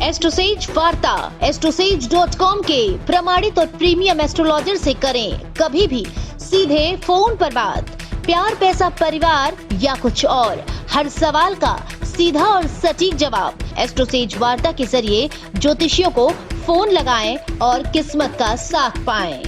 एस्ट्रोसेज वार्ता astrosage.com के प्रमाणित और प्रीमियम एस्ट्रोलॉजर से करें कभी भी सीधे फोन पर बात। प्यार, पैसा, परिवार या कुछ और, हर सवाल का सीधा और सटीक जवाब। एस्ट्रोसेज वार्ता के जरिए ज्योतिषियों को फोन लगाएं और किस्मत का साथ पाएं।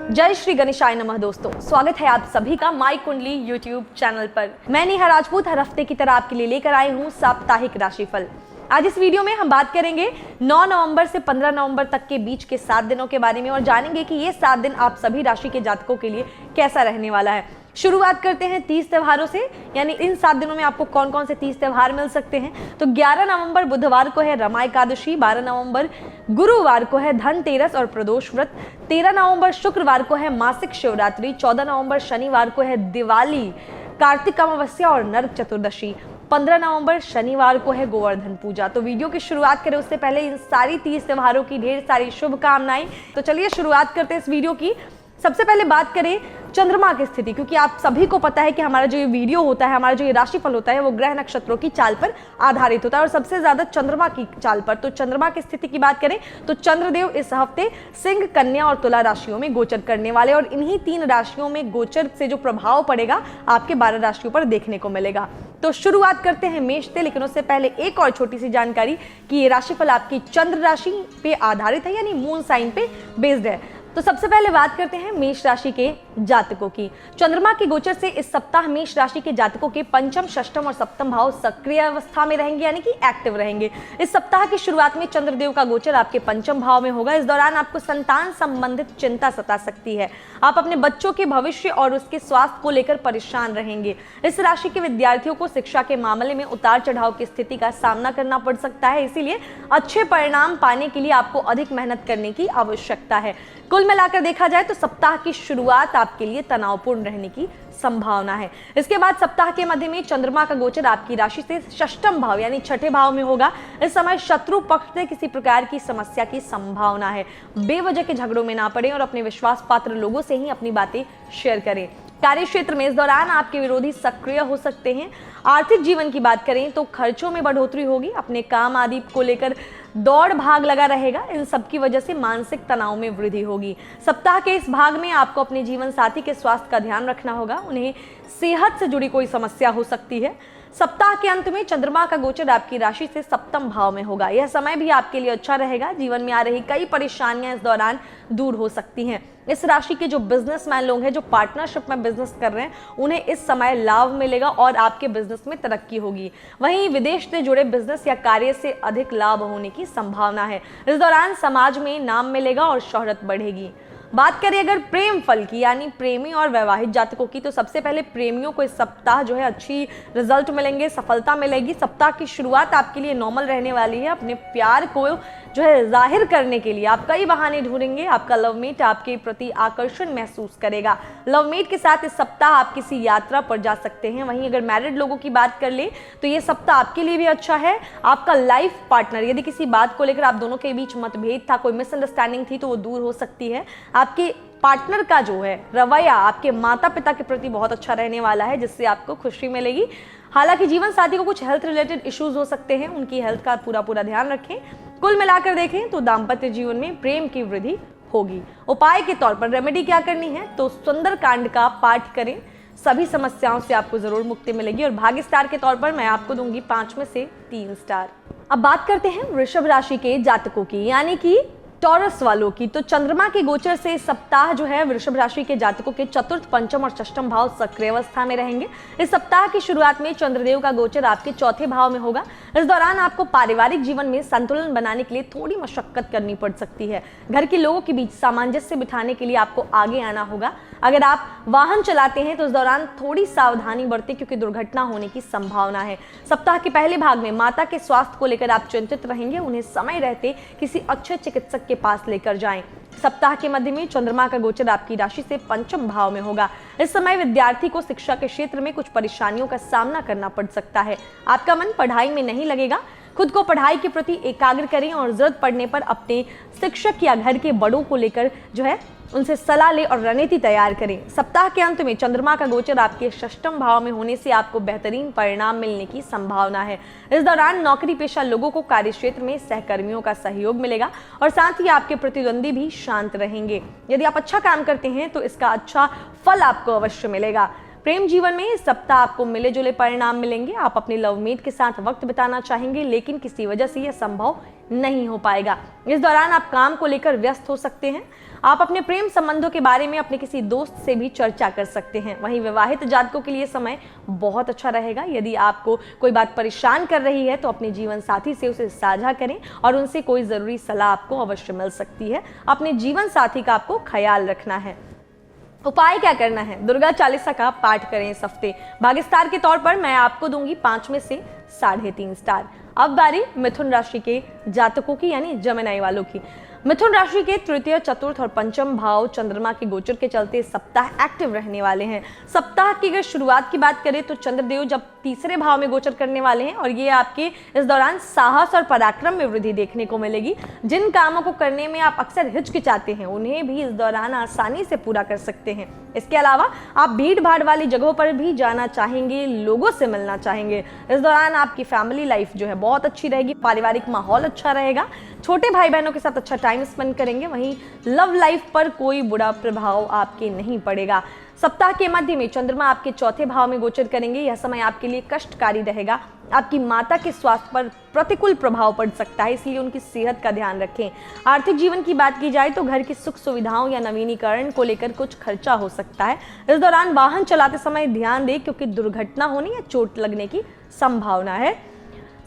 जय श्री गणेशाय नमः। दोस्तों, स्वागत है आप सभी का माई कुंडली यूट्यूब चैनल पर। मैं नेहा राजपूत हर हफ्ते की तरह आपके लिए लेकर आई हूँ साप्ताहिक राशिफल। आज इस वीडियो में हम बात करेंगे 9 नवंबर से 15 नवंबर तक के बीच के 7 दिनों के बारे में और जानेंगे कि ये 7 दिन आप सभी राशि के जातकों के लिए कैसा रहने वाला है। शुरुआत करते हैं 30 त्योहारों से, यानी इन 7 दिनों में आपको कौन कौन से 30 त्योहार मिल सकते हैं। तो 11 नवंबर बुधवार को है रमा एकादशी, 12 नवंबर गुरुवार को है धनतेरस और प्रदोष व्रत, 13 नवंबर शुक्रवार को है मासिक शिवरात्रि, 14 नवंबर शनिवार को है दिवाली, कार्तिक अमावस्या और नरक चतुर्दशी, 15 नवंबर शनिवार को है गोवर्धन पूजा। तो वीडियो की शुरुआत करें उससे पहले इन सारी 30 त्योहारों की ढेर सारी शुभकामनाएं। तो चलिए शुरुआत करते हैं इस वीडियो की। सबसे पहले बात करें चंद्रमा की स्थिति, क्योंकि आप सभी को पता है कि हमारा जो ये वीडियो होता है, हमारा जो ये राशिफल होता है, वो ग्रह नक्षत्रों की चाल पर आधारित होता है और सबसे ज्यादा चंद्रमा की चाल पर। तो चंद्रमा की स्थिति की बात करें तो चंद्रदेव इस हफ्ते सिंह, कन्या और तुला राशियों में गोचर करने वाले और इन्हीं 3 राशियों में गोचर से जो प्रभाव पड़ेगा आपके 12 राशियों पर देखने को मिलेगा। तो शुरुआत करते हैं मेष से, लेकिन उससे पहले एक और छोटी सी जानकारी कि ये राशिफल आपकी चंद्र राशि पे आधारित है, यानी मून साइन पे बेस्ड है। तो सबसे पहले बात करते हैं मेष राशि के जातकों की। चंद्रमा के गोचर से इस सप्ताह मेष राशि के जातकों के पंचम, षष्ठम और सप्तम भाव सक्रिय अवस्था में रहेंगे, यानी कि एक्टिव रहेंगे। इस सप्ताह की शुरुआत में चंद्रदेव का गोचर आपके पंचम भाव में होगा। इस दौरान आपको संतान संबंधित चिंता सता सकती है। आप अपने बच्चों के भविष्य और उसके स्वास्थ्य को लेकर परेशान रहेंगे। इस राशि के विद्यार्थियों को शिक्षा के मामले में उतार चढ़ाव की स्थिति का सामना करना पड़ सकता है, इसीलिए अच्छे परिणाम पाने के लिए आपको अधिक मेहनत करने की आवश्यकता है। कुल मिलाकर देखा जाए तो सप्ताह की शुरुआत आपके लिए तनावपूर्ण रहने की संभावना है। इसके बाद सप्ताह के मध्य में चंद्रमा का गोचर आपकी राशि से षष्ठम भाव यानी छठे भाव में होगा। इस समय शत्रु पक्ष से किसी प्रकार की समस्या की संभावना है। बेवजह के झगड़ों में ना पड़े और अपने विश्वास पात्र लोगों से ही अपनी बातें शेयर करें। कार्य क्षेत्र में इस दौरान आपके विरोधी सक्रिय हो सकते हैं। आर्थिक जीवन की बात करें तो खर्चों में बढ़ोतरी होगी। अपने काम आदि को लेकर दौड़ भाग लगा रहेगा। इन सब की वजह से मानसिक तनाव में वृद्धि होगी। सप्ताह के इस भाग में आपको अपने जीवन साथी के स्वास्थ्य का ध्यान रखना होगा। उन्हें सेहत से जुड़ी कोई समस्या हो सकती है। सप्ताह के अंत में चंद्रमा का गोचर आपकी राशि से सप्तम भाव में होगा। यह समय भी आपके लिए अच्छा रहेगा। जीवन में आ रही कई परेशानियां इस दौरान दूर हो सकती हैं। इस राशि के जो बिजनेसमैन लोग हैं, जो पार्टनरशिप में बिजनेस कर रहे हैं, उन्हें इस समय लाभ मिलेगा और आपके बिजनेस में तरक्की होगी। वहीं विदेश से जुड़े बिजनेस या कार्य से अधिक लाभ होने की संभावना है। इस दौरान समाज में नाम मिलेगा और शोहरत बढ़ेगी। बात करें अगर प्रेम फल की, यानी प्रेमी और वैवाहिक जातकों की, तो सबसे पहले प्रेमियों को इस सप्ताह जो है अच्छी रिजल्ट मिलेंगे, सफलता मिलेगी। सप्ताह की शुरुआत आपके लिए नॉर्मल रहने वाली है। अपने प्यार को जो है जाहिर करने के लिए आप कई बहाने ढूंढेंगे। आपका लवमेट आपके प्रति आकर्षण महसूस करेगा। लवमेट के साथ इस सप्ताह आप किसी यात्रा पर जा सकते हैं। वहीं अगर मैरिड लोगों की बात कर ले तो ये सप्ताह आपके लिए भी अच्छा है। आपका लाइफ पार्टनर, यदि किसी बात को लेकर आप दोनों के बीच मतभेद था, कोई मिसअंडरस्टैंडिंग थी, तो वो दूर हो सकती है। आपके पार्टनर का जो है रवैया आपके माता पिता के प्रति बहुत अच्छा रहने वाला है, जिससे आपको खुशी मिलेगी। हालांकि जीवन साथी को कुछ हेल्थ रिलेटेड इश्यूज हो सकते हैं, उनकी हेल्थ का पूरा ध्यान रखें। कुल मिलाकर देखें तो दाम्पत्य जीवन में प्रेम की वृद्धि होगी। उपाय के तौर पर रेमेडी क्या करनी है तो सुंदरकांड का पाठ करें। सभी समस्याओं से आपको जरूर मुक्ति मिलेगी। और भाग्य स्टार के तौर पर मैं आपको दूंगी 5 में से 3 स्टार। अब बात करते हैं वृषभ राशि के जातकों की, यानी कि टॉरस वालों की। तो चंद्रमा के गोचर से इस सप्ताह जो है वृषभ राशि के जातकों के चतुर्थ, पंचम और षष्ठम भाव सक्रिय अवस्था में रहेंगे। इस सप्ताह की शुरुआत में चंद्रदेव का गोचर आपके चौथे भाव में होगा। इस दौरान आपको पारिवारिक जीवन में संतुलन बनाने के लिए थोड़ी मशक्कत करनी पड़ सकती है। घर के लोगों के बीच सामंजस्य बिठाने के लिए आपको आगे आना होगा। अगर आप वाहन चलाते हैं तो इस दौरान थोड़ी सावधानी बरतें, क्योंकि दुर्घटना होने की संभावना है। सप्ताह के पहले भाग में माता के स्वास्थ्य को लेकर आप चिंतित रहेंगे। उन्हें समय रहते किसी अच्छे चिकित्सक के पास लेकर जाएं। सप्ताह के मध्य में चंद्रमा का गोचर आपकी राशि से पंचम भाव में होगा। इस समय विद्यार्थी को शिक्षा के क्षेत्र में कुछ परेशानियों का सामना करना पड़ सकता है। आपका मन पढ़ाई में नहीं लगेगा। खुद को पढ़ाई के प्रति एकाग्र करें और जरूरत पड़ने पर अपने शिक्षक या घर के बड़ों को लेकर जो है उनसे सलाह ले और रणनीति तैयार करें। सप्ताह के अंत में चंद्रमा का गोचर आपके षष्ठम भाव में होने से आपको बेहतरीन परिणाम मिलने की संभावना है। इस दौरान नौकरी पेशा लोगों को कार्य क्षेत्र में सहकर्मियों का सहयोग मिलेगा और साथ ही आपके प्रतिद्वंदी भी शांत रहेंगे। यदि आप अच्छा काम करते हैं तो इसका अच्छा फल आपको अवश्य मिलेगा। प्रेम जीवन में इस सप्ताह आपको मिले जुले परिणाम मिलेंगे। आप अपने लवमेट के साथ वक्त बिताना चाहेंगे, लेकिन किसी वजह से यह संभव नहीं हो पाएगा। इस दौरान आप काम को लेकर व्यस्त हो सकते हैं। आप अपने प्रेम संबंधों के बारे में अपने किसी दोस्त से भी चर्चा कर सकते हैं। वहीं विवाहित जातकों के लिए समय बहुत अच्छा रहेगा। यदि आपको कोई बात परेशान कर रही है तो अपने जीवन साथी से उसे साझा करें और उनसे कोई जरूरी सलाह आपको अवश्य मिल सकती है। अपने जीवन साथी का आपको ख्याल रखना है। उपाय क्या करना है? दुर्गा चालीसा का पाठ करें इस हफ्ते। भाग्य स्टार के तौर पर मैं आपको दूंगी 5 में से 3.5 स्टार। अब बारी मिथुन राशि के जातकों की, यानी जमेनाई वालों की। मिथुन राशि के तृतीय, चतुर्थ और पंचम भाव चंद्रमा के गोचर के चलते सप्ताह एक्टिव रहने वाले हैं। सप्ताह की अगर शुरुआत की बात करें तो चंद्रदेव जब तीसरे भाव में गोचर करने वाले हैं और ये आपके इस दौरान साहस और पराक्रम में वृद्धि देखने को मिलेगी। जिन कामों को करने में आप अक्सर हिचकिचाते हैं उन्हें भी इस दौरान आसानी से पूरा कर सकते हैं। इसके अलावा आप भीड़ भाड़ वाली जगहों पर भी जाना चाहेंगे, लोगों से मिलना चाहेंगे। इस दौरान आपकी फैमिली लाइफ जो है बहुत अच्छी रहेगी, पारिवारिक माहौल अच्छा रहेगा, छोटे भाई बहनों के साथ अच्छा टाइम स्पेंड करेंगे। वहीं लव लाइफ पर कोई बुरा प्रभाव आपके नहीं पड़ेगा। सप्ताह के मध्य में चंद्रमा आपके चौथे भाव में गोचर करेंगे। यह समय आपके लिए कष्टकारी रहेगा। आपकी माता के स्वास्थ्य पर प्रतिकूल प्रभाव पड़ सकता है, इसलिए उनकी सेहत का ध्यान रखें। आर्थिक जीवन की बात की जाए तो घर की सुख सुविधाओं या नवीनीकरण को लेकर कुछ खर्चा हो सकता है। इस दौरान वाहन चलाते समय ध्यान दें, क्योंकि दुर्घटना होने या चोट लगने की संभावना है।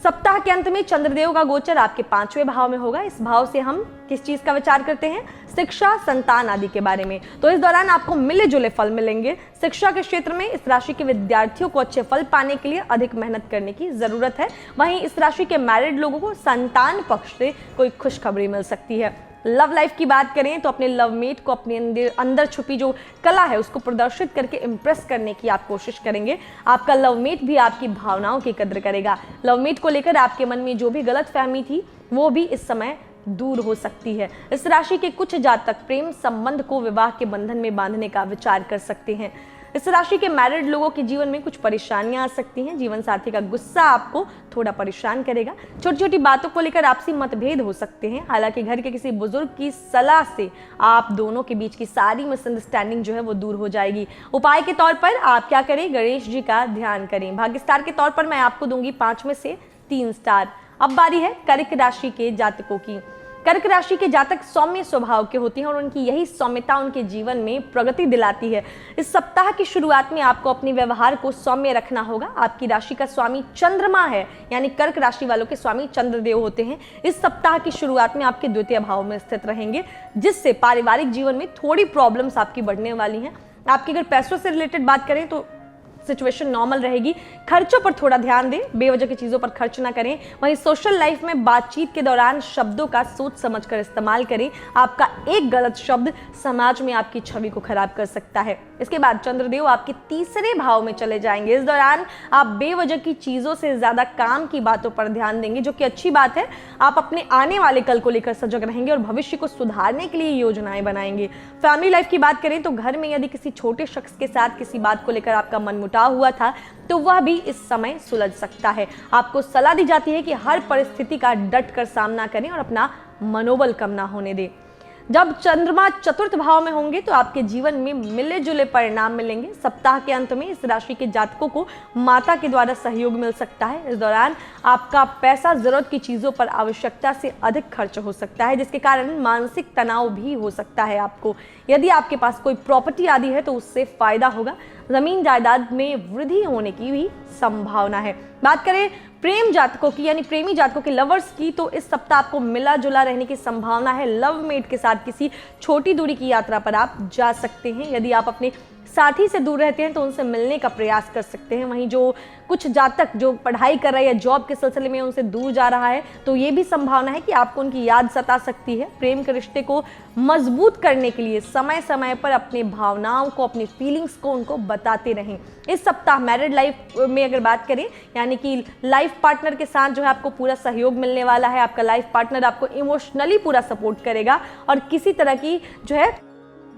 सप्ताह के अंत में चंद्रदेव का गोचर आपके 5वें भाव में होगा। इस भाव से हम किस चीज का विचार करते हैं? शिक्षा, संतान आदि के बारे में। तो इस दौरान आपको मिले जुले फल मिलेंगे। शिक्षा के क्षेत्र में इस राशि के विद्यार्थियों को अच्छे फल पाने के लिए अधिक मेहनत करने की जरूरत है। वहीं इस राशि के मैरिड लोगों को संतान पक्ष से कोई खुशखबरी मिल सकती है। लव लाइफ की बात करें तो अपने लवमेट को अपने अंदर छुपी जो कला है उसको प्रदर्शित करके इम्प्रेस करने की आप कोशिश करेंगे। आपका लवमेट भी आपकी भावनाओं की कद्र करेगा। लवमेट को लेकर आपके मन में जो भी गलतफहमी थी वो भी इस समय दूर हो सकती है। इस राशि के कुछ जातक प्रेम संबंध को विवाह के बंधन में बांधने का विचार कर सकते हैं। इस राशि के मैरिड लोगों के जीवन में कुछ परेशानियां आ सकती हैं। जीवन साथी का गुस्सा आपको थोड़ा परेशान करेगा। छोटी छोटी बातों को लेकर आपसी मतभेद हो सकते हैं। हालांकि घर के किसी बुजुर्ग की सलाह से आप दोनों के बीच की सारी मिसअंडरस्टैंडिंग जो है वो दूर हो जाएगी। उपाय के तौर पर आप क्या करें? गणेश जी का ध्यान करें। भाग्य स्टार के तौर पर मैं आपको दूंगी 5 में से 3 स्टार। अब बारी है कर्क राशि के जातकों की। कर्क राशि के जातक सौम्य स्वभाव के होते हैं और उनकी यही सौम्यता उनके जीवन में प्रगति दिलाती है। इस सप्ताह की शुरुआत में आपको अपने व्यवहार को सौम्य रखना होगा। आपकी राशि का स्वामी चंद्रमा है, यानी कर्क राशि वालों के स्वामी चंद्रदेव होते हैं। इस सप्ताह की शुरुआत में आपके द्वितीय भाव में स्थित रहेंगे, जिससे पारिवारिक जीवन में थोड़ी प्रॉब्लम्स आपकी बढ़ने वाली हैं। आपकी अगर पैसों से रिलेटेड बात करें तो सिचुएशन नॉर्मल रहेगी। खर्चों पर थोड़ा ध्यान दें, बेवजह की चीजों पर खर्च ना करें। वहीं सोशल लाइफ में बातचीत के दौरान शब्दों का सोच समझकर इस्तेमाल करें। आपका एक गलत शब्द समाज में आपकी छवि को खराब कर सकता है। इसके बाद चंद्रदेव आपके तीसरे भाव में चले जाएंगे। इस दौरान आप बेवजह की चीजों से ज्यादा काम की बातों पर ध्यान देंगे, जो कि अच्छी बात है। आप अपने आने वाले कल को लेकर सजग रहेंगे और भविष्य को सुधारने के लिए योजनाएं बनाएंगे। फैमिली लाइफ की बात करें तो घर में यदि किसी छोटे शख्स के साथ किसी बात को लेकर आपका मनमुटाव हुआ था तो वह भी इस समय सुलझ सकता है। आपको सलाह दी जाती है कि हर परिस्थिति का डट कर सामना करें और अपना मनोबल कम ना होने दें। जब चंद्रमा चतुर्थ भाव में होंगे तो आपके जीवन में मिले जुले परिणाम मिलेंगे। सप्ताह के अंत में इस राशि के जातकों को माता के द्वारा सहयोग मिल सकता है। इस दौरान आपका पैसा जरूरत की चीजों पर आवश्यकता से अधिक खर्च हो सकता है, जिसके कारण मानसिक तनाव भी हो सकता है आपको। यदि आपके पास कोई प्रॉपर्टी आदि है तो उससे फायदा होगा। जमीन जायदाद में वृद्धि होने की भी संभावना है। बात करें प्रेम जातकों की, यानी प्रेमी जातकों के लवर्स की, तो इस सप्ताह आपको मिला जुला रहने की संभावना है। लव मेट के साथ किसी छोटी दूरी की यात्रा पर आप जा सकते हैं। यदि आप अपने साथी से दूर रहते हैं तो उनसे मिलने का प्रयास कर सकते हैं। वहीं जो कुछ जातक जो पढ़ाई कर रहा है या जॉब के सिलसिले में उनसे दूर जा रहा है तो ये भी संभावना है कि आपको उनकी याद सता सकती है। प्रेम के रिश्ते को मजबूत करने के लिए समय समय पर अपनी भावनाओं को, अपनी फीलिंग्स को उनको बताते रहें। इस सप्ताह मैरिड लाइफ में अगर बात करें, यानी कि लाइफ पार्टनर के साथ जो है आपको पूरा सहयोग मिलने वाला है। आपका लाइफ पार्टनर आपको इमोशनली पूरा सपोर्ट करेगा और किसी तरह की जो है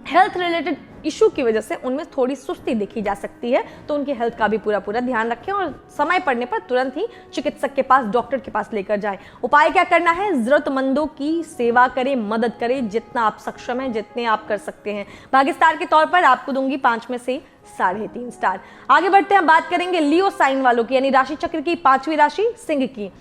हेल्थ रिलेटेड इशू की वजह से उनमें थोड़ी सुस्ती देखी जा सकती है, तो उनकी हेल्थ का भी पूरा ध्यान रखें और समय पड़ने पर तुरंत ही चिकित्सक के पास, डॉक्टर के पास लेकर जाएं। उपाय क्या करना है? जरूरतमंदों की सेवा करें, मदद करें, जितना आप सक्षम हैं, जितने आप कर सकते हैं। भाग्य स्टार के तौर पर आपको दूंगी 5 में से 3.5 स्टार। आगे बढ़ते हैं, बात करेंगे लियो साइन वालों की, यानी राशि चक्र की 5वीं राशि सिंह की।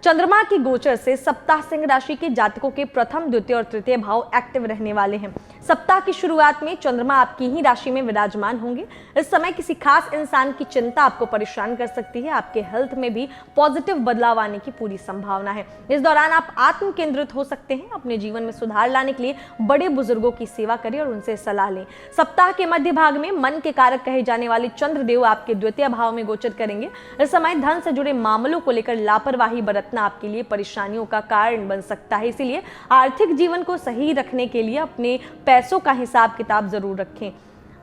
चंद्रमा की गोचर से सप्ताह सिंह राशि के जातकों के प्रथम, द्वितीय और तृतीय भाव एक्टिव रहने वाले हैं। सप्ताह की शुरुआत में चंद्रमा आपकी ही राशि में विराजमान होंगे। इस समय किसी खास इंसान की चिंता आपको परेशान कर सकती है। आपके हेल्थ में भी पॉजिटिव बदलाव आने की पूरी संभावना है। इस दौरान आप आत्म केंद्रित हो सकते हैं। अपने जीवन में सुधार लाने के लिए बड़े बुजुर्गों की सेवा करें और उनसे सलाह लें। सप्ताह के मध्य भाग में मन के कारक कहे जाने वाले चंद्रदेव आपके द्वितीय भाव में गोचर करेंगे। इस समय धन से जुड़े मामलों को लेकर लापरवाही बरतना आपके लिए परेशानियों का कारण बन सकता है। इसीलिए आर्थिक जीवन को सही रखने के लिए अपने पैसों का हिसाब किताब जरूर रखें।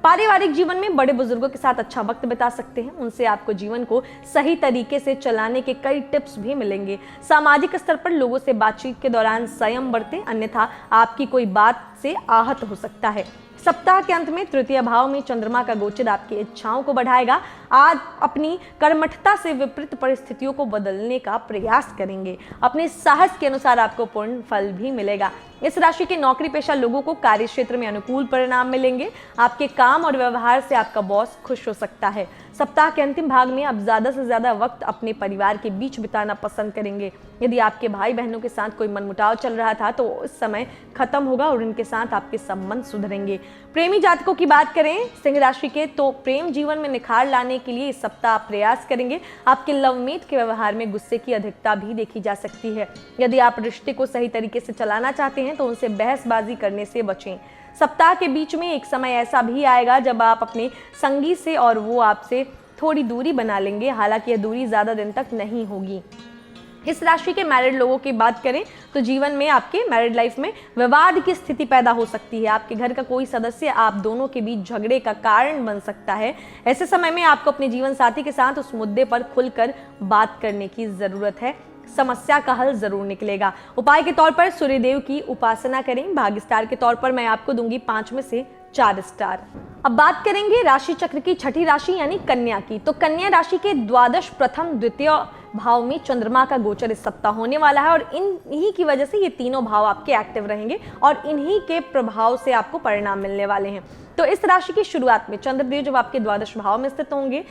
पारिवारिक जीवन में बड़े बुजुर्गों के साथ अच्छा वक्त बिता सकते हैं। उनसे आपको जीवन को सही तरीके से चलाने के कई टिप्स भी मिलेंगे। सामाजिक स्तर पर लोगों से बातचीत के दौरान संयम बरतें, अन्यथा आपकी कोई बात से आहत हो सकता है। सप्ताह के अंत में तृतीय भाव में चंद्रमा का गोचर आपकी इच्छाओं को बढ़ाएगा। आज अपनी कर्मठता से विपरीत परिस्थितियों को बदलने का प्रयास करेंगे। अपने साहस के अनुसार आपको पूर्ण फल भी मिलेगा। इस राशि के नौकरी पेशा लोगों को कार्य क्षेत्र में अनुकूल परिणाम मिलेंगे। आपके काम और व्यवहार से आपका बॉस खुश हो सकता है। सप्ताह के अंतिम भाग में आप ज्यादा से ज्यादा वक्त अपने परिवार के बीच बिताना पसंद करेंगे। यदि आपके भाई बहनों के साथ कोई मनमुटाव चल रहा था तो इस समय खत्म होगा और उनके साथ आपके संबंध सुधरेंगे। प्रेमी जातकों की बात करें सिंह राशि के, तो प्रेम जीवन में निखार लाने के लिए इस सप्ताह आप प्रयास करेंगे। आपके लवमेट के व्यवहार में गुस्से की अधिकता भी देखी जा सकती है। यदि आप रिश्ते को सही तरीके से चलाना चाहते हैं तो उनसे बहसबाजी करने से बचें। सप्ताह के बीच में एक समय ऐसा भी आएगा जब आप अपने संगी से और वो आपसे थोड़ी दूरी बना लेंगे। हालांकि यह दूरी ज्यादा दिन तक नहीं होगी। इस राशि के मैरिड लोगों की बात करें तो जीवन में आपके मैरिड लाइफ में विवाद की स्थिति पैदा हो सकती है। आपके घर का कोई सदस्य आप दोनों के बीच झगड़े का कारण बन सकता है। ऐसे समय में आपको अपने जीवन साथी के साथ उस मुद्दे पर खुलकर बात करने की जरूरत है। समस्या का हल जरूर निकलेगा। उपाय के तौर पर सूर्यदेव की उपासना करें। भाग्य स्टार के तौर पर मैं आपको दूंगी 5 में से 4 स्टार। अब बात करेंगे राशि चक्र की छठी राशि यानी कन्या की। तो कन्या राशि के द्वादश, प्रथम, द्वितीय भाव में चंद्रमा का गोचर इस सप्ताह होने वाला है और इन्हीं की वजह से ये तीनों भाव आपके एक्टिव रहेंगे और इन्हीं के प्रभाव से आपको परिणाम मिलने वाले हैं। तो इस राशि की शुरुआत में चंद्रदेव जब आपके द्वादश भाव में स्थित होंगे,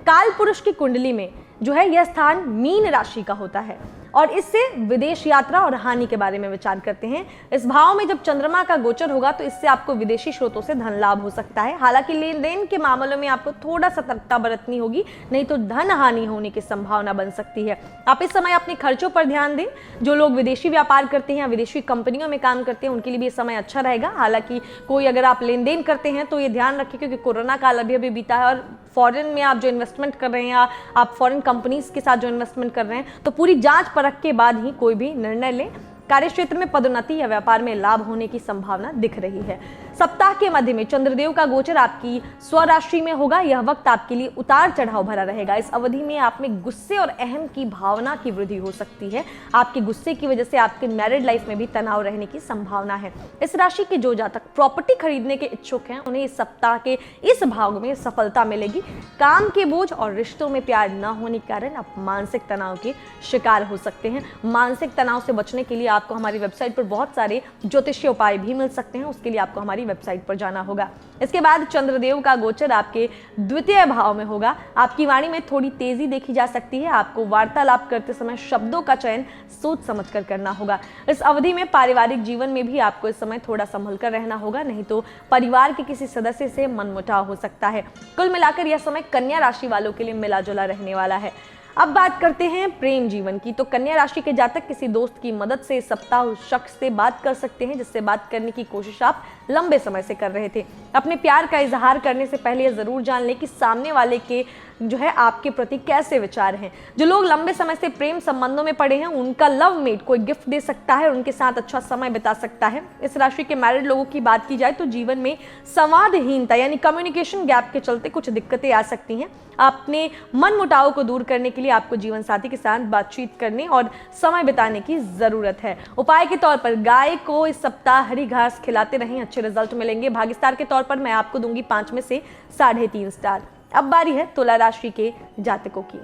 काल पुरुष की कुंडली में जो है यह स्थान मीन राशि का होता है और इससे विदेश यात्रा और हानि के बारे में विचार करते हैं। इस भाव में जब चंद्रमा का गोचर होगा तो इससे आपको विदेशी स्रोतों से धन लाभ हो सकता है। हालांकि लेन देन के मामलों में आपको थोड़ा सतर्कता बरतनी होगी, नहीं तो धन हानि होने की संभावना बन सकती है। आप इस समय अपने खर्चों पर ध्यान दें। जो लोग विदेशी व्यापार करते हैं या विदेशी कंपनियों में काम करते हैं उनके लिए भी ये समय अच्छा रहेगा। हालांकि कोई अगर आप लेन देन करते हैं तो ये ध्यान रखें क्योंकि कोरोना काल अभी बीता है और फॉरेन में आप जो इन्वेस्टमेंट कर रहे हैं या आप फॉरेन कंपनीज के साथ जो इन्वेस्टमेंट कर रहे हैं तो पूरी जांच परख के बाद ही कोई भी निर्णय लें। कार्य क्षेत्र में पदोन्नति या व्यापार में लाभ होने की संभावना दिख रही है। सप्ताह के मध्य में चंद्रदेव का गोचर आपकी स्वराशि में होगा। यह वक्त आपके लिए उतार चढ़ाव भरा रहेगा। इस अवधि में आप में गुस्से और अहम की भावना की वृद्धि हो सकती है। आपके गुस्से की वजह से आपके मैरिड लाइफ में भी तनाव रहने की संभावना है। इस राशि के जो जातक प्रॉपर्टी खरीदने के इच्छुक हैं उन्हें इस सप्ताह के इस भाग में सफलता मिलेगी। काम के बोझ और रिश्तों में प्यार न होने के कारण आप मानसिक तनाव के शिकार हो सकते हैं। मानसिक तनाव से बचने के लिए आपको हमारी वेबसाइट पर बहुत सारे ज्योतिषीय उपाय भी मिल सकते हैं। उसके लिए आपको हमारी वेबसाइट पर जाना होगा। इसके बाद चंद्रदेव का गोचर आपके द्वितीय भाव में होगा। आपकी वाणी में थोड़ी तेजी देखी जा सकती है। आपको वार्तालाप करते समय शब्दों का चयन सोच समझकर करना होगा। इस अवधि में पारिवारिक जीवन में भी आपको इस समय थोड़ा संभल कर रहना होगा, नहीं तो परिवार के किसी सदस्य से मनमुटाव हो सकता है। कुल मिलाकर यह समय कन्या राशि वालों के लिए मिला जुला रहने वाला है। अब बात करते हैं प्रेम जीवन की। तो कन्या राशि के जातक किसी दोस्त की मदद से इस सप्ताह उस शख्स से बात कर सकते हैं जिससे बात करने की कोशिश आप लंबे समय से कर रहे थे। अपने प्यार का इजहार करने से पहले यह जरूर जान लें कि सामने वाले के जो है आपके प्रति कैसे विचार हैं। जो लोग लंबे समय से प्रेम संबंधों में पड़े हैं उनका लव मेट कोई गिफ्ट दे सकता है और उनके साथ अच्छा समय बिता सकता है। इस राशि के मैरिड लोगों की बात की जाए तो जीवन में संवादहीनता यानी कम्युनिकेशन गैप के चलते कुछ दिक्कतें आ सकती हैं। अपने मन मुटाव को दूर करने के लिए आपको जीवन साथी के साथ बातचीत करने और समय बिताने की जरूरत है। उपाय के तौर पर गाय को इस सप्ताह हरी घास खिलाते रहें, अच्छे रिजल्ट मिलेंगे। भाग्यस्टार के तौर पर मैं आपको दूंगी 5 में से 3.5 स्टार। अब बारी है तुला राशि के जातकों की।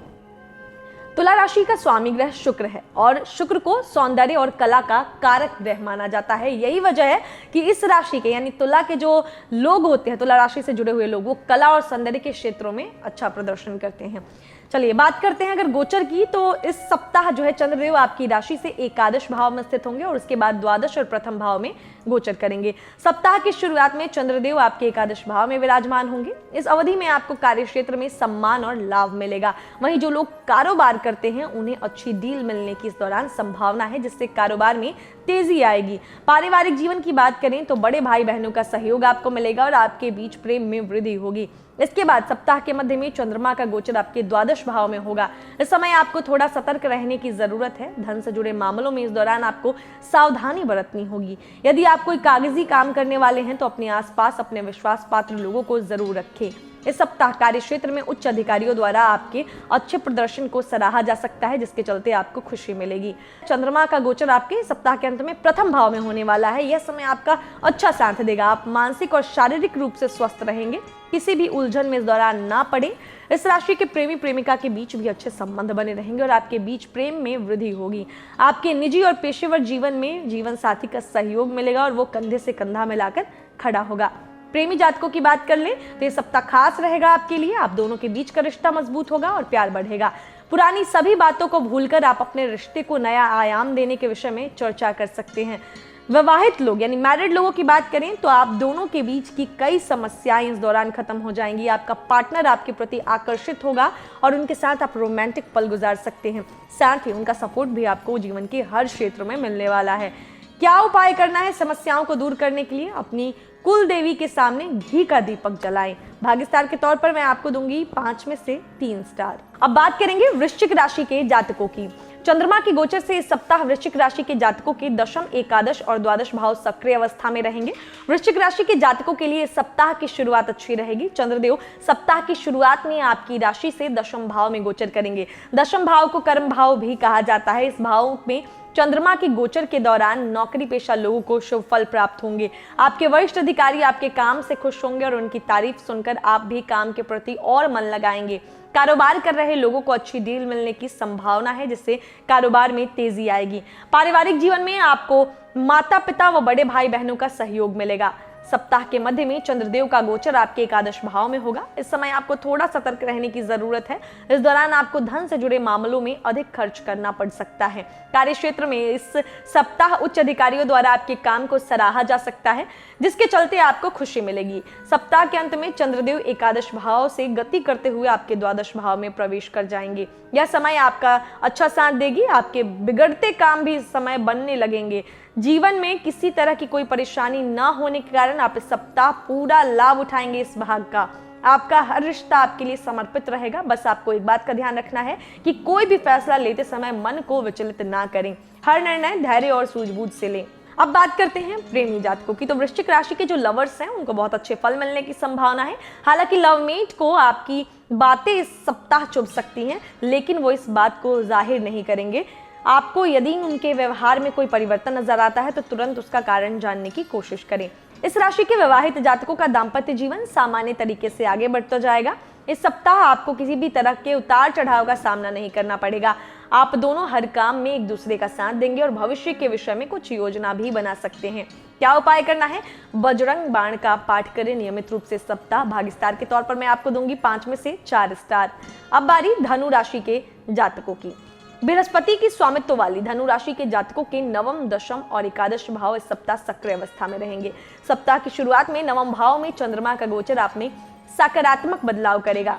तुला राशि का स्वामी ग्रह शुक्र है और शुक्र को सौंदर्य और कला का कारक ग्रह माना जाता है। यही वजह है कि इस राशि के यानी तुला के जो लोग होते हैं, तुला राशि से जुड़े हुए लोग, वो कला और सौंदर्य के क्षेत्रों में अच्छा प्रदर्शन करते हैं। चलिए बात करते हैं अगर गोचर की, तो इस सप्ताह जो है चंद्रदेव आपकी राशि से एकादश भाव में स्थित होंगे और उसके बाद द्वादश और प्रथम भाव में गोचर करेंगे। सप्ताह की शुरुआत में चंद्रदेव आपके एकादश भाव में विराजमान होंगे। इस अवधि में आपको कार्य क्षेत्र में सम्मान और लाभ मिलेगा। वहीं जो लोग कारोबार करते हैं उन्हें अच्छी डील मिलने की इस दौरान संभावना है जिससे कारोबार में तेजी आएगी। पारिवारिक जीवन की बात करें तो बड़े भाई बहनों का सहयोग आपको मिलेगा और आपके बीच प्रेम में वृद्धि होगी। इसके बाद सप्ताह के मध्य में चंद्रमा का गोचर आपके द्वादश भाव में होगा। इस समय आपको थोड़ा सतर्क रहने की जरूरत है। धन से जुड़े मामलों में इस दौरान आपको सावधानी बरतनी होगी। यदि आप कोई कागजी काम करने वाले हैं तो अपने आसपास अपने विश्वास पात्र लोगों को जरूर रखें। इस सप्ताह कार्य क्षेत्र में उच्च अधिकारियों द्वारा आपके अच्छे प्रदर्शन को सराहा जा सकता है जिसके चलते आपको खुशी मिलेगी। चंद्रमा का गोचर आपके सप्ताह के अंत में प्रथम भाव में होने वाला है। यह समय आपका अच्छा साथ देगा। आप मानसिक और शारीरिक रूप से स्वस्थ रहेंगे। किसी भी उलझन में इस दौरान ना पड़े। इस राशि के प्रेमी प्रेमिका के बीच भी अच्छे संबंध बने रहेंगे और आपके बीच प्रेम में वृद्धि होगी। आपके निजी और पेशेवर जीवन में जीवन साथी का सहयोग मिलेगा और वो कंधे से कंधा मिलाकर खड़ा होगा। प्रेमी जातकों की बात कर लें तो ये सप्ताह खास रहेगा आपके लिए। आप दोनों के बीच का रिश्ता मजबूत होगा और प्यार बढ़ेगा। पुरानी सभी बातों को भूलकर आप अपने रिश्ते को नया आयाम देने के विषय में चर्चा कर सकते हैं। विवाहित लोग यानी मैरिड लोगों की बात करें तो आप दोनों के बीच की कई समस्याएं इस दौरान खत्म हो जाएंगी। आपका पार्टनर आपके प्रति आकर्षित होगा और उनके साथ आप रोमांटिक पल गुजार सकते हैं। साथ ही उनका सपोर्ट भी आपको जीवन के हर क्षेत्र में मिलने वाला है। क्या उपाय करना है समस्याओं को दूर करने के लिए? अपनी कुल देवी के सामने घी का दीपक जलाएं। भाग्यस्टार के तौर पर मैं आपको दूंगी 5 में से 3 स्टार। अब बात करेंगे वृश्चिक राशि के जातकों की। चंद्रमा की गोचर से इस सप्ताह वृश्चिक राशि के जातकों के दशम, एकादश और द्वादश भाव सक्रिय अवस्था में रहेंगे। वृश्चिक राशि के जातकों के लिए इस सप्ताह की शुरुआत अच्छी रहेगी। चंद्रदेव सप्ताह की शुरुआत में आपकी राशि से दशम भाव में गोचर करेंगे। दशम भाव को कर्म भाव भी कहा जाता है। इस भाव में चंद्रमा के गोचर के दौरान नौकरी पेशा लोगों को शुभ फल प्राप्त होंगे। आपके वरिष्ठ अधिकारी आपके काम से खुश होंगे और उनकी तारीफ सुनकर आप भी काम के प्रति और मन लगाएंगे। कारोबार कर रहे लोगों को अच्छी डील मिलने की संभावना है जिससे कारोबार में तेजी आएगी। पारिवारिक जीवन में आपको माता पिता व बड़े भाई बहनों का सहयोग मिलेगा। सप्ताह के मध्य में चंद्रदेव का गोचर आपके एकादश भाव में होगा। इस समय आपको थोड़ा सतर्क रहने की जरूरत है। इस दौरान आपको धन से जुड़े मामलों में अधिक खर्च करना पड़ सकता है। कार्य क्षेत्र में इस सप्ताह उच्च अधिकारियों द्वारा आपके काम को सराहा जा सकता है जिसके चलते आपको खुशी मिलेगी। सप्ताह के अंत में चंद्रदेव एकादश भाव से गति करते हुए आपके द्वादश भाव में प्रवेश कर जाएंगे। यह समय आपका अच्छा साथ देगी। आपके बिगड़ते काम भी इस समय बनने लगेंगे। जीवन में किसी तरह की कोई परेशानी न होने के कारण आप इस सप्ताह पूरा लाभ उठाएंगे इस भाग का। आपका हर रिश्ता आपके लिए समर्पित रहेगा। बस आपको एक बात का ध्यान रखना है कि कोई भी फैसला लेते समय मन को विचलित ना करें। हर निर्णय धैर्य और सूझबूझ से लें। अब बात करते हैं प्रेमी जातकों की। तो वृश्चिक राशि के जो लवर्स हैं उनको बहुत अच्छे फल मिलने की संभावना है। हालांकि लवमेट को आपकी बातें इस सप्ताह चुभ सकती हैं लेकिन वो इस बात को जाहिर नहीं करेंगे। आपको यदि उनके व्यवहार में कोई परिवर्तन नजर आता है तो तुरंत उसका कारण जानने की कोशिश करें। इस राशि के विवाहित जातकों का दाम्पत्य जीवन सामान्य तरीके से आगे बढ़ता जाएगा। इस सप्ताह आपको किसी भी तरह के उतार चढ़ाव का सामना नहीं करना पड़ेगा। आप दोनों हर काम में एक दूसरे का साथ देंगे और भविष्य के विषय में कुछ योजना भी बना सकते हैं। क्या उपाय करना है? बजरंग बाण का पाठ करें नियमित रूप से इस सप्ताह। भाग्यस्टार के तौर पर मैं आपको दूंगी 5 में से 4 स्टार। अब बारी धनु राशि के जातकों की। बृहस्पति की स्वामित्व वाली धनु राशि के जातकों के नवम, दशम और एकादश भाव इस सप्ताह सक्रिय अवस्था में रहेंगे। सप्ताह की शुरुआत में नवम भाव में चंद्रमा का गोचर आप में सकारात्मक बदलाव करेगा।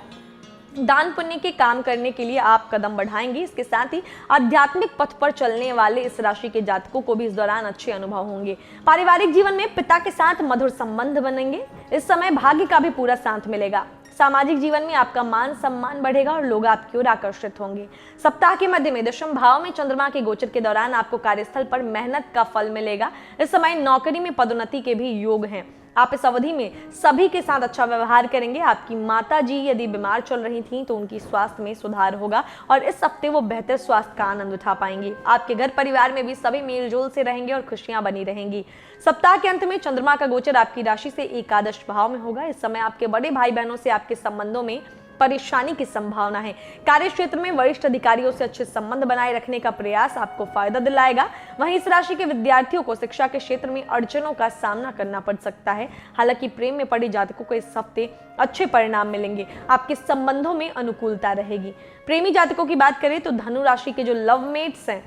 दान पुण्य के काम करने के लिए आप कदम बढ़ाएंगे। इसके साथ ही आध्यात्मिक पथ पर चलने वाले इस राशि के जातकों को भी इस दौरान अच्छे अनुभव होंगे। पारिवारिक जीवन में पिता के साथ मधुर संबंध बनेंगे। इस समय भाग्य का भी पूरा साथ मिलेगा। सामाजिक जीवन में आपका मान सम्मान बढ़ेगा और लोग आपकी ओर आकर्षित होंगे। सप्ताह के मध्य में दशम भाव में चंद्रमा के गोचर के दौरान आपको कार्यस्थल पर मेहनत का फल मिलेगा। इस समय नौकरी में पदोन्नति के भी योग हैं। आप इस अवधि में सभी के साथ अच्छा व्यवहार करेंगे। आपकी माता जी यदि बीमार चल रही थीं तो उनकी स्वास्थ्य में सुधार होगा और इस हफ्ते वो बेहतर स्वास्थ्य का आनंद उठा पाएंगे। आपके घर परिवार में भी सभी मेलजोल से रहेंगे और खुशियां बनी रहेंगी। सप्ताह के अंत में चंद्रमा का गोचर आपकी राशि से एकादश भाव में होगा। इस समय आपके बड़े भाई बहनों से आपके संबंधों में परेशानी की संभावना है। कार्य क्षेत्र में वरिष्ठ अधिकारियों से अच्छे संबंध बनाए रखने का प्रयास आपको फायदा दिलाएगा। वहीं इस राशि के विद्यार्थियों को शिक्षा के क्षेत्र में अड़चनों का सामना करना पड़ सकता है। हालांकि प्रेम में पड़े जातकों को इस हफ्ते अच्छे परिणाम मिलेंगे। आपके संबंधों में अनुकूलता रहेगी। प्रेमी जातकों की बात करें तो धनु राशि के जो लवमेट्स हैं,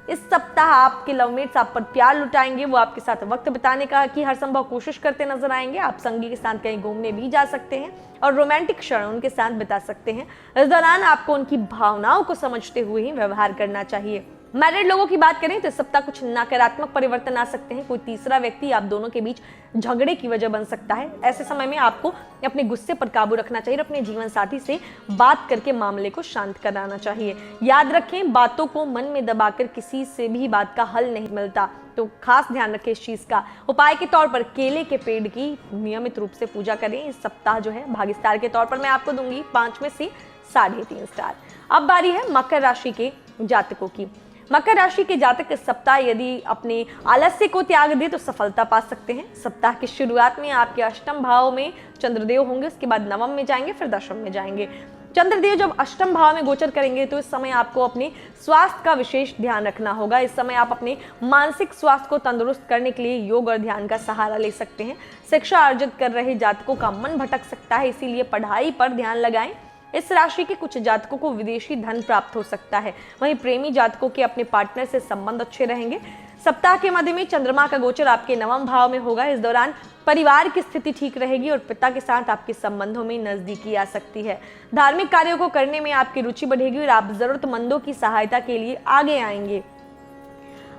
इस सप्ताह आपके लवमेट्स आप पर प्यार लुटाएंगे। वो आपके साथ वक्त बिताने का की हर संभव कोशिश करते नजर आएंगे। आप संगी के साथ कहीं घूमने भी जा सकते हैं और रोमांटिक क्षण उनके साथ बिता सकते हैं। इस दौरान आपको उनकी भावनाओं को समझते हुए ही व्यवहार करना चाहिए। मैरिड लोगों की बात करें तो इस सप्ताह कुछ नकारात्मक परिवर्तन आ सकते हैं। कोई तीसरा व्यक्ति आप दोनों के बीच झगड़े की वजह बन सकता है। ऐसे समय में आपको अपने गुस्से पर काबू रखना चाहिए और अपने जीवन साथी से बात करके मामले को शांत कराना चाहिए। याद रखें, बातों को मन में दबाकर किसी से भी बात का हल नहीं मिलता, तो खास ध्यान रखें इस चीज का। उपाय के तौर पर केले के पेड़ की नियमित रूप से पूजा करें। इस सप्ताह जो है भाग्य स्टार के तौर पर मैं आपको दूंगी 5 में से 3.5 स्टार। अब बारी है मकर राशि के जातकों की। मकर राशि के जातक इस सप्ताह यदि अपने आलस्य को त्याग दे तो सफलता पा सकते हैं। सप्ताह की शुरुआत में आपके अष्टम भाव में चंद्रदेव होंगे, उसके बाद नवम में जाएंगे, फिर दशम में जाएंगे। चंद्रदेव जब अष्टम भाव में गोचर करेंगे तो इस समय आपको अपने स्वास्थ्य का विशेष ध्यान रखना होगा। इस समय आप अपने मानसिक स्वास्थ्य को तंदुरुस्त करने के लिए योग और ध्यान का सहारा ले सकते हैं। शिक्षा अर्जित कर रहे जातकों का मन भटक सकता है, इसीलिए पढ़ाई पर ध्यान लगाएं। इस राशि के कुछ जातकों को विदेशी धन प्राप्त हो सकता है। वहीं प्रेमी जातकों के अपने पार्टनर से संबंध अच्छे रहेंगे। सप्ताह के मध्य में चंद्रमा का गोचर आपके नवम भाव में होगा। इस दौरान परिवार की स्थिति ठीक रहेगी और पिता के साथ आपके संबंधों में नजदीकी आ सकती है। धार्मिक कार्यों को करने में आपकी रुचि बढ़ेगी और आप जरूरतमंदों की सहायता के लिए आगे आएंगे।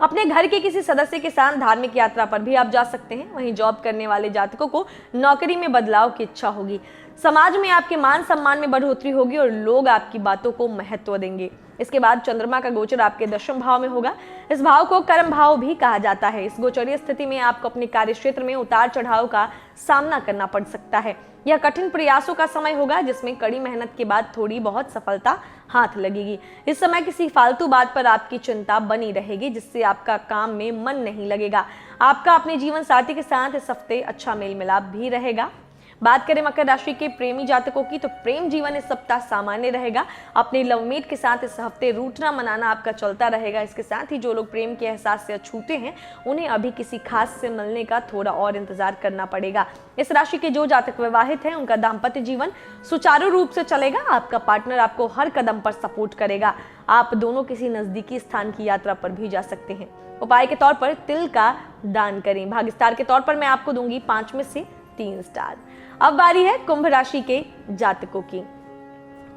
अपने घर के किसी सदस्य के साथ धार्मिक यात्रा पर भी आप जा सकते हैं। वहीं जॉब करने वाले जातकों को नौकरी में बदलाव की इच्छा होगी। समाज में आपके मान सम्मान में बढ़ोतरी होगी और लोग आपकी बातों को महत्व देंगे। इसके बाद चंद्रमा का गोचर आपके दशम भाव में होगा। इस भाव को कर्म भाव भी कहा जाता है। इस गोचरीय स्थिति में आपको अपने कार्य क्षेत्र में उतार चढ़ाव का सामना करना पड़ सकता है। यह कठिन प्रयासों का समय होगा जिसमें कड़ी मेहनत के बाद थोड़ी बहुत सफलता हाथ लगेगी। इस समय किसी फालतू बात पर आपकी चिंता बनी रहेगी जिससे आपका काम में मन नहीं लगेगा। आपका अपने जीवन साथी के साथ इस हफ्ते अच्छा मेल मिलाप भी रहेगा। बात करें मकर राशि के प्रेमी जातकों की तो प्रेम जीवन इस सप्ताह सामान्य रहेगा। अपने लवमेट के साथ इस हफ्ते रूठना मनाना आपका चलता रहेगा। इसके साथ ही जो लोग प्रेम के एहसास से अछूते हैं उन्हें अभी किसी खास से मिलने का थोड़ा और इंतजार करना पड़ेगा। इस राशि के जो जातक विवाहित हैं उनका दाम्पत्य जीवन सुचारू रूप से चलेगा। आपका पार्टनर आपको हर कदम पर सपोर्ट करेगा। आप दोनों किसी नजदीकी स्थान की यात्रा पर भी जा सकते हैं। उपाय के तौर पर तिल का दान करें। भाग्य स्टार के तौर पर मैं आपको दूंगी 5 में से 3 स्टार। अब बारी है कुंभ राशि के जातकों की।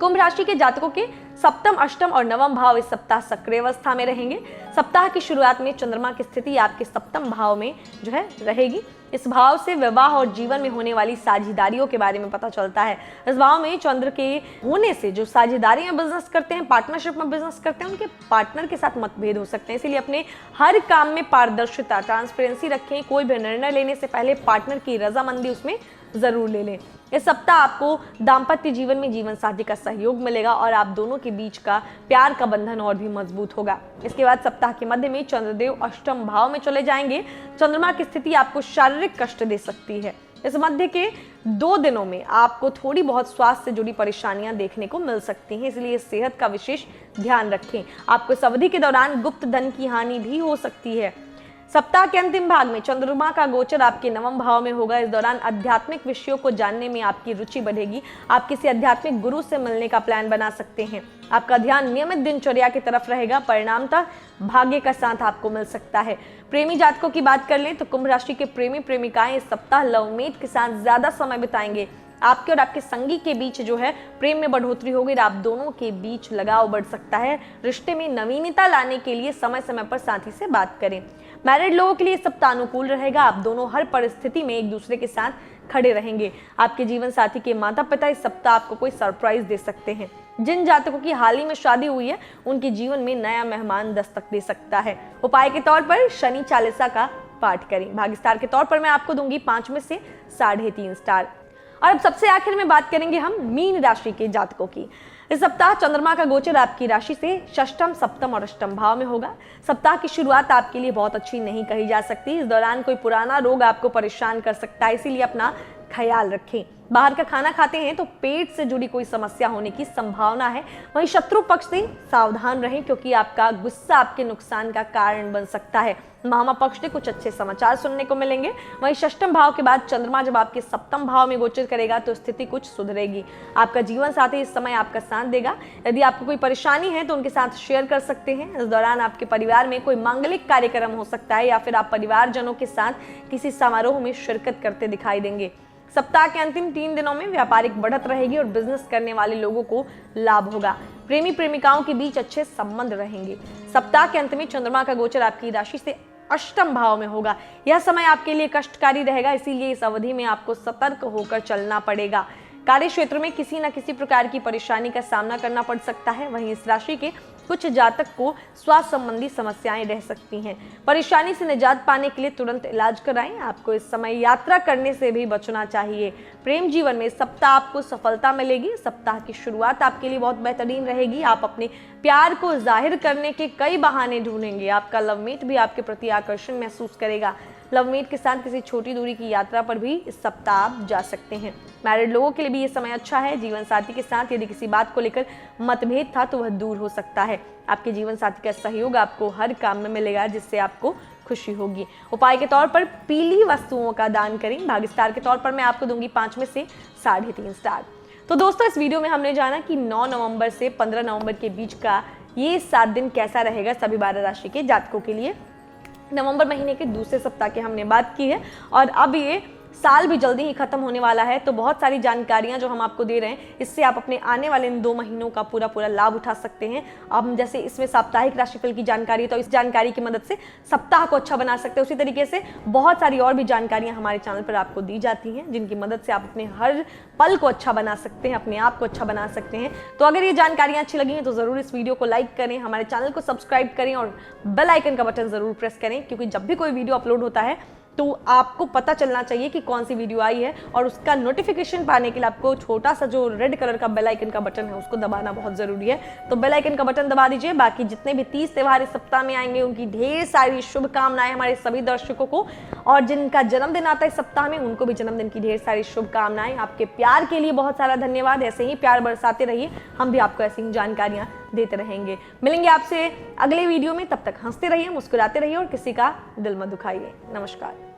कुंभ राशि के जातकों के सप्तम, अष्टम और नवम भाव इस सप्ताह सक्रिय अवस्था में रहेंगे। सप्ताह की शुरुआत में चंद्रमा की स्थिति आपके सप्तम भाव में जो है रहेगी। इस भाव से विवाह और जीवन में होने वाली साझेदारियों के बारे में पता चलता है। इस भाव में चंद्र के होने से जो साझेदारी में बिजनेस करते हैं, पार्टनरशिप में बिजनेस करते हैं, उनके पार्टनर के साथ मतभेद हो सकते हैं। इसीलिए अपने हर काम में पारदर्शिता, ट्रांसपेरेंसी रखें। कोई भी निर्णय लेने से पहले पार्टनर की रजामंदी उसमें जरूर ले लें। इस सप्ताह आपको दाम्पत्य जीवन में जीवन साथी का सहयोग मिलेगा और आप दोनों के बीच का प्यार का बंधन और भी मजबूत होगा। इसके बाद सप्ताह के मध्य में चंद्रदेव अष्टम भाव में चले जाएंगे। चंद्रमा की स्थिति आपको शारीरिक कष्ट दे सकती है। इस मध्य के 2 दिनों में आपको थोड़ी बहुत स्वास्थ्य से जुड़ी परेशानियां देखने को मिल सकती हैं, इसलिए सेहत का विशेष ध्यान रखें। आपको इस अवधि के दौरान गुप्त धन की हानि भी हो सकती है। सप्ताह के अंतिम भाग में चंद्रमा का गोचर आपके नवम भाव में होगा। इस दौरान आध्यात्मिक विषयों को जानने में आपकी रुचि बढ़ेगी। आप किसी आध्यात्मिक गुरु से मिलने का प्लान बना सकते हैं। आपका ध्यान नियमित दिनचर्या की तरफ रहेगा। परिणामतः भाग्य का साथ आपको मिल सकता है। प्रेमी जातकों की बात कर लें तो कुंभ राशि के प्रेमी प्रेमिकाएं इस सप्ताह लवमेट के साथ ज्यादा समय बिताएंगे। आपके और आपके संगी के बीच जो है प्रेम में बढ़ोतरी होगी और आप दोनों के बीच लगाव बढ़ सकता है। रिश्ते में नवीनता लाने के लिए समय समय पर साथी से बात करें। मैरिड लोगों के लिए सप्ताह अनुकूल रहेगा। आप दोनों हर परिस्थिति में एक दूसरे के साथ खड़े रहेंगे। आपके जीवन साथी के माता पिता इस सप्ताह आपको कोई सरप्राइज दे सकते हैं। जिन जातकों की हाल ही में शादी हुई है उनके जीवन में नया मेहमान दस्तक दे सकता है। उपाय के तौर पर शनि चालीसा का पाठ करें। भाग्य स्टार के तौर पर मैं आपको दूंगी 5 में से 3.5 स्टार। और अब सबसे आखिर में बात करेंगे हम मीन राशि के जातकों की। इस सप्ताह चंद्रमा का गोचर आपकी राशि से षष्ठम, सप्तम और अष्टम भाव में होगा। सप्ताह की शुरुआत आपके लिए बहुत अच्छी नहीं कही जा सकती। इस दौरान कोई पुराना रोग आपको परेशान कर सकता है, इसीलिए अपना ख्याल रखें। बाहर का खाना खाते हैं तो पेट से जुड़ी कोई समस्या होने की संभावना है। वहीं शत्रु पक्ष से सावधान रहें क्योंकि आपका गुस्सा आपके नुकसान का कारण बन सकता है। मामा पक्ष से कुछ अच्छे समाचार सुनने को मिलेंगे। वहीं षष्ठम भाव के बाद चंद्रमा जब आपके सप्तम भाव में गोचर करेगा तो स्थिति कुछ सुधरेगी। आपका जीवन साथी इस समय आपका साथ देगा। यदि आपको कोई परेशानी है तो उनके साथ शेयर कर सकते हैं। इस दौरान आपके परिवार में कोई मांगलिक कार्यक्रम हो सकता है या फिर आप परिवारजनों के साथ किसी समारोह में शिरकत करते दिखाई देंगे। सप्ताह के अंतिम 3 दिनों में व्यापारिक बढ़त रहेगी और बिजनेस करने वाले लोगों को लाभ होगा। प्रेमी प्रेमिकाओं के बीच अच्छे संबंध रहेंगे। सप्ताह के अंत में चंद्रमा का गोचर आपकी राशि से अष्टम भाव में होगा। यह समय आपके लिए कष्टकारी रहेगा, इसीलिए इस अवधि में आपको सतर्क होकर चलना पड़ेगा। कार्य क्षेत्र में किसी न किसी प्रकार की परेशानी का सामना करना पड़ सकता है। वहीं इस राशि के कुछ जातक को स्वास्थ्य संबंधी समस्याएं रह सकती हैं। परेशानी से निजात पाने के लिए तुरंत इलाज कराएं। आपको इस समय यात्रा करने से भी बचना चाहिए। प्रेम जीवन में सप्ताह आपको सफलता मिलेगी। सप्ताह की शुरुआत आपके लिए बहुत बेहतरीन रहेगी। आप अपने प्यार को जाहिर करने के कई बहाने ढूंढेंगे। आपका लवमेट भी आपके प्रति आकर्षण महसूस करेगा। लवमेट के साथ किसी छोटी दूरी की यात्रा पर भी इस सप्ताह आप जा सकते हैं। मैरिड लोगों के लिए भी ये समय अच्छा है। जीवन साथी के साथ यदि किसी बात को लेकर मतभेद था तो वह दूर हो सकता है। आपके जीवन साथी का सहयोग आपको हर काम में मिलेगा जिससे आपको खुशी होगी। उपाय के तौर पर पीली वस्तुओं का दान करें। भाग्य स्टार के तौर पर मैं आपको दूंगी 5 में से 3.5 स्टार। तो दोस्तों इस वीडियो में हमने जाना कि 9 नवंबर से 15 नवंबर के बीच का ये 7 दिन कैसा रहेगा सभी 12 राशि के जातकों के लिए। नवंबर महीने के दूसरे सप्ताह की हमने बात की है और अब ये साल भी जल्दी ही खत्म होने वाला है। तो बहुत सारी जानकारियां जो हम आपको दे रहे हैं इससे आप अपने आने वाले इन 2 महीनों का पूरा लाभ उठा सकते हैं। अब जैसे इसमें साप्ताहिक राशिफल की जानकारी है तो इस जानकारी की मदद से सप्ताह को अच्छा बना सकते हैं। उसी तरीके से बहुत सारी और भी जानकारियां हमारे चैनल पर आपको दी जाती हैं जिनकी मदद से आप अपने हर पल को अच्छा बना सकते हैं, अपने आप को अच्छा बना सकते हैं। तो अगर ये जानकारियां अच्छी लगी हैं तो जरूर इस वीडियो को लाइक करें, हमारे चैनल को सब्सक्राइब करें और बेल आइकन का बटन जरूर प्रेस करें क्योंकि जब भी कोई वीडियो अपलोड होता है तो आपको पता चलना चाहिए कि कौन सी वीडियो आई है और उसका नोटिफिकेशन पाने के लिए आपको छोटा सा जो रेड कलर का बेल आइकन का बटन है उसको दबाना बहुत जरूरी है। तो बेल आइकन का बटन दबा दीजिए। बाकी जितने भी 30 त्योहार इस सप्ताह में आएंगे उनकी ढेर सारी शुभकामनाएं हमारे सभी दर्शकों को, और जिनका जन्मदिन आता है इस सप्ताह में उनको भी जन्मदिन की ढेर सारी शुभकामनाएं। आपके प्यार के लिए बहुत सारा धन्यवाद। ऐसे ही प्यार बरसाते रहिए, हम भी आपको ऐसी ही जानकारियां देते रहेंगे। मिलेंगे आपसे अगले वीडियो में, तब तक हंसते रहिए, मुस्कुराते रहिए और किसी का दिल मत दुखाइए। नमस्कार।